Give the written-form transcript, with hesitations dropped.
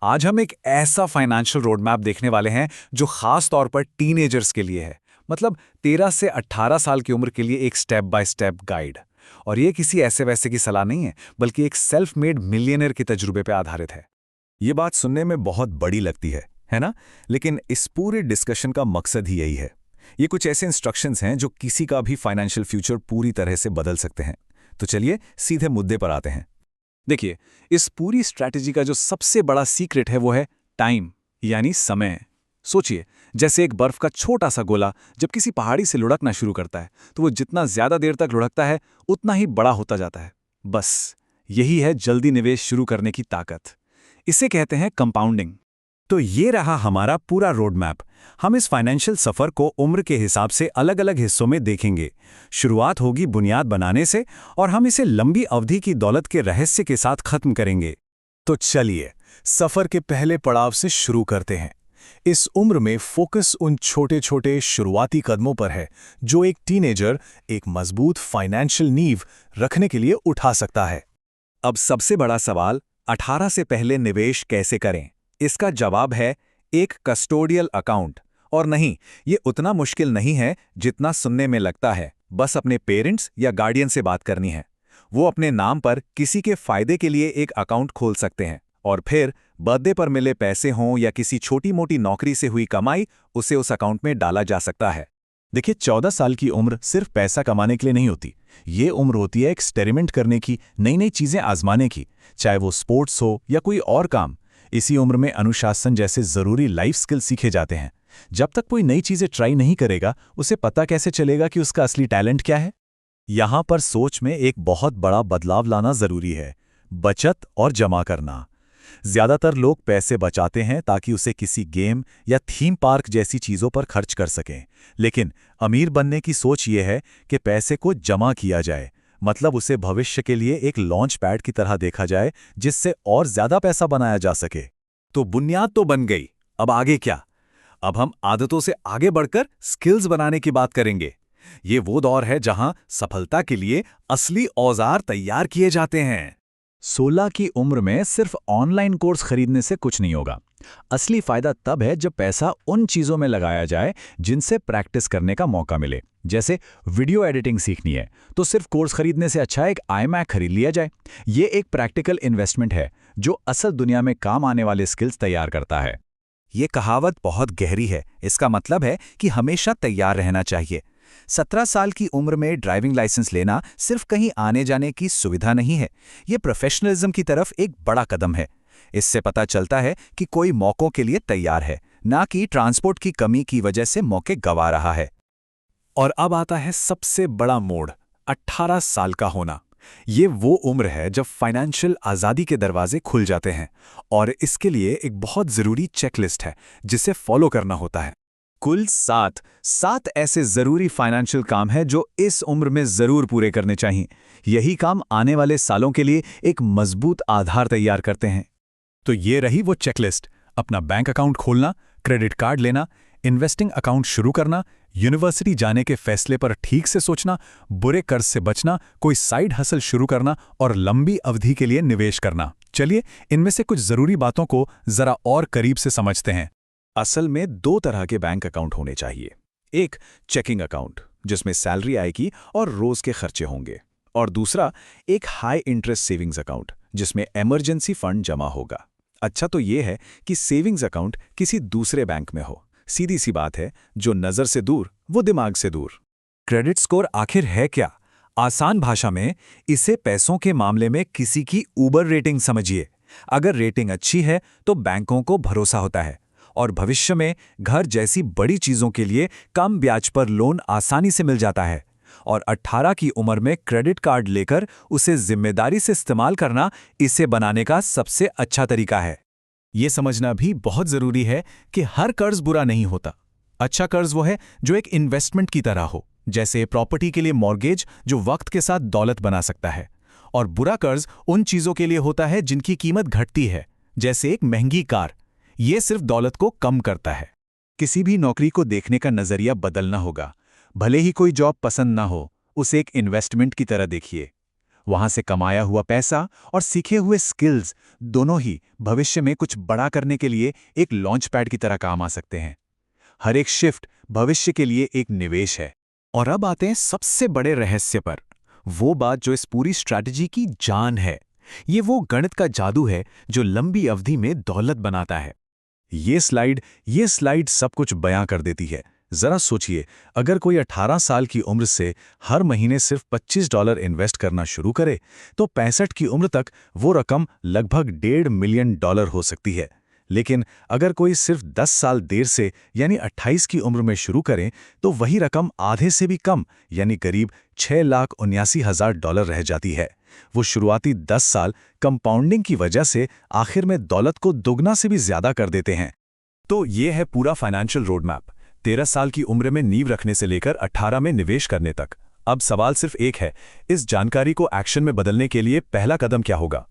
आज हम एक ऐसा फाइनेंशियल रोड मैप देखने वाले हैं जो खास तौर पर टीनेजर्स के लिए है। मतलब 13 से 18 साल की उम्र के लिए एक स्टेप बाय स्टेप गाइड। और ये किसी ऐसे वैसे की सलाह नहीं है, बल्कि एक सेल्फ मेड मिलियनर के तजुर्बे पर आधारित है। ये बात सुनने में बहुत बड़ी लगती है ना? लेकिन इस पूरे डिस्कशन का मकसद ही यही है। ये कुछ ऐसे इंस्ट्रक्शंस हैं जो किसी का भी फाइनेंशियल फ्यूचर पूरी तरह से बदल सकते हैं। तो चलिए सीधे मुद्दे पर आते हैं। देखिए, इस पूरी स्ट्रैटेजी का जो सबसे बड़ा सीक्रेट है वो है टाइम, यानी समय। सोचिए, जैसे एक बर्फ का छोटा सा गोला जब किसी पहाड़ी से लुढ़कना शुरू करता है तो वो जितना ज्यादा देर तक लुढ़कता है उतना ही बड़ा होता जाता है। बस यही है जल्दी निवेश शुरू करने की ताकत। इसे कहते हैं कंपाउंडिंग। तो ये रहा हमारा पूरा रोड मैप। हम इस फाइनेंशियल सफ़र को उम्र के हिसाब से अलग अलग हिस्सों में देखेंगे। शुरुआत होगी बुनियाद बनाने से और हम इसे लंबी अवधि की दौलत के रहस्य के साथ खत्म करेंगे। तो चलिए सफर के पहले पड़ाव से शुरू करते हैं। इस उम्र में फोकस उन छोटे छोटे शुरुआती कदमों पर है जो एक टीनेजर एक मजबूत फाइनेंशियल नींव रखने के लिए उठा सकता है। अब सबसे बड़ा सवाल, 18 से पहले निवेश कैसे करें? इसका जवाब है एक कस्टोडियल अकाउंट। और नहीं, ये उतना मुश्किल नहीं है जितना सुनने में लगता है। बस अपने पेरेंट्स या गार्डियन से बात करनी है। वो अपने नाम पर किसी के फायदे के लिए एक अकाउंट खोल सकते हैं और फिर बर्थडे पर मिले पैसे हों या किसी छोटी मोटी नौकरी से हुई कमाई, उसे उस अकाउंट में डाला जा सकता है। देखिए, 14 साल की उम्र सिर्फ पैसा कमाने के लिए नहीं होती। ये उम्र होती है एक्सपेरिमेंट करने की, नई नई चीजें आजमाने की, चाहे वो स्पोर्ट्स हो या कोई और काम। इसी उम्र में अनुशासन जैसे जरूरी लाइफ स्किल सीखे जाते हैं। जब तक कोई नई चीजें ट्राई नहीं करेगा, उसे पता कैसे चलेगा कि उसका असली टैलेंट क्या है? यहां पर सोच में एक बहुत बड़ा बदलाव लाना जरूरी है। बचत और जमा करना। ज्यादातर लोग पैसे बचाते हैं ताकि उसे किसी गेम या थीम पार्क जैसी चीजों पर खर्च कर सकें। लेकिन अमीर बनने की सोच ये है कि पैसे को जमा किया जाए, मतलब उसे भविष्य के लिए एक लॉन्च पैड की तरह देखा जाए जिससे और ज्यादा पैसा बनाया जा सके। तो बुनियाद तो बन गई, अब आगे क्या? अब हम आदतों से आगे बढ़कर स्किल्स बनाने की बात करेंगे। ये वो दौर है जहां सफलता के लिए असली औजार तैयार किए जाते हैं। 16 की उम्र में सिर्फ ऑनलाइन कोर्स खरीदने से कुछ नहीं होगा। असली फायदा तब है जब पैसा उन चीजों में लगाया जाए जिनसे प्रैक्टिस करने का मौका मिले। जैसे वीडियो एडिटिंग सीखनी है तो सिर्फ कोर्स खरीदने से अच्छा एक iMac खरीद लिया जाए। ये एक प्रैक्टिकल इन्वेस्टमेंट है जो असल दुनिया में काम आने वाले स्किल्स तैयार करता है। ये कहावत बहुत गहरी है। इसका मतलब है कि हमेशा तैयार रहना चाहिए। 17 साल की उम्र में ड्राइविंग लाइसेंस लेना सिर्फ कहीं आने जाने की सुविधा नहीं है, ये प्रोफेशनलिज्म की तरफ एक बड़ा कदम है। इससे पता चलता है कि कोई मौकों के लिए तैयार है, ना कि ट्रांसपोर्ट की कमी की वजह से मौके गंवा रहा है। और अब आता है सबसे बड़ा मोड़, 18 साल का होना। ये वो उम्र है जब फाइनेंशियल आज़ादी के दरवाजे खुल जाते हैं, और इसके लिए एक बहुत ज़रूरी चेकलिस्ट है जिसे फॉलो करना होता है। कुल सात ऐसे ज़रूरी फाइनेंशियल काम हैं जो इस उम्र में ज़रूर पूरे करने चाहिए। यही काम आने वाले सालों के लिए एक मजबूत आधार तैयार करते हैं। तो ये रही वो चेकलिस्ट। अपना बैंक अकाउंट खोलना, क्रेडिट कार्ड लेना, इन्वेस्टिंग अकाउंट शुरू करना, यूनिवर्सिटी जाने के फैसले पर ठीक से सोचना, बुरे कर्ज से बचना, कोई साइड हसल शुरू करना और लंबी अवधि के लिए निवेश करना। चलिए इनमें से कुछ ज़रूरी बातों को ज़रा और करीब से समझते हैं। असल में 2 तरह के बैंक अकाउंट होने चाहिए। एक चेकिंग अकाउंट जिसमें सैलरी आएगी और रोज के खर्चे होंगे, और दूसरा एक हाई इंटरेस्ट सेविंग्स अकाउंट जिसमें इमरजेंसी फंड जमा होगा। अच्छा तो ये है कि सेविंग्स अकाउंट किसी दूसरे बैंक में हो। सीधी सी बात है, जो नज़र से दूर वो दिमाग से दूर। क्रेडिट स्कोर आखिर है क्या? आसान भाषा में इसे पैसों के मामले में किसी की ऊबर रेटिंग समझिए। अगर रेटिंग अच्छी है तो बैंकों को भरोसा होता है और भविष्य में घर जैसी बड़ी चीजों के लिए कम ब्याज पर लोन आसानी से मिल जाता है। और 18 की उम्र में क्रेडिट कार्ड लेकर उसे जिम्मेदारी से इस्तेमाल करना इसे बनाने का सबसे अच्छा तरीका है। ये समझना भी बहुत जरूरी है कि हर कर्ज बुरा नहीं होता। अच्छा कर्ज वो है जो एक इन्वेस्टमेंट की तरह हो, जैसे प्रॉपर्टी के लिए मॉर्गेज जो वक्त के साथ दौलत बना सकता है। और बुरा कर्ज उन चीजों के लिए होता है जिनकी कीमत घटती है, जैसे एक महंगी कार। ये सिर्फ दौलत को कम करता है। किसी भी नौकरी को देखने का नजरिया बदलना होगा। भले ही कोई जॉब पसंद ना हो, उसे एक इन्वेस्टमेंट की तरह देखिए। वहां से कमाया हुआ पैसा और सीखे हुए स्किल्स दोनों ही भविष्य में कुछ बड़ा करने के लिए एक लॉन्च पैड की तरह काम आ सकते हैं। हर एक शिफ्ट भविष्य के लिए एक निवेश है। और अब आते हैं सबसे बड़े रहस्य पर, वो बात जो इस पूरी स्ट्रैटेजी की जान है। ये वो गणित का जादू है जो लंबी अवधि में दौलत बनाता है। ये स्लाइड सब कुछ बयां कर देती है। जरा सोचिए, अगर कोई 18 साल की उम्र से हर महीने सिर्फ $25 इन्वेस्ट करना शुरू करे, तो 65 की उम्र तक वो रकम लगभग $1.5 मिलियन हो सकती है। लेकिन अगर कोई सिर्फ 10 साल देर से यानी 28 की उम्र में शुरू करें, तो वही रकम आधे से भी कम यानी करीब $6,79,000 रह जाती है। वो शुरुआती 10 साल कंपाउंडिंग की वजह से आखिर में दौलत को दुगना से भी ज्यादा कर देते हैं। तो ये है पूरा फाइनेंशियल रोड मैप, 13 साल की उम्र में नींव रखने से लेकर 18 में निवेश करने तक। अब सवाल सिर्फ एक है, इस जानकारी को एक्शन में बदलने के लिए पहला कदम क्या होगा?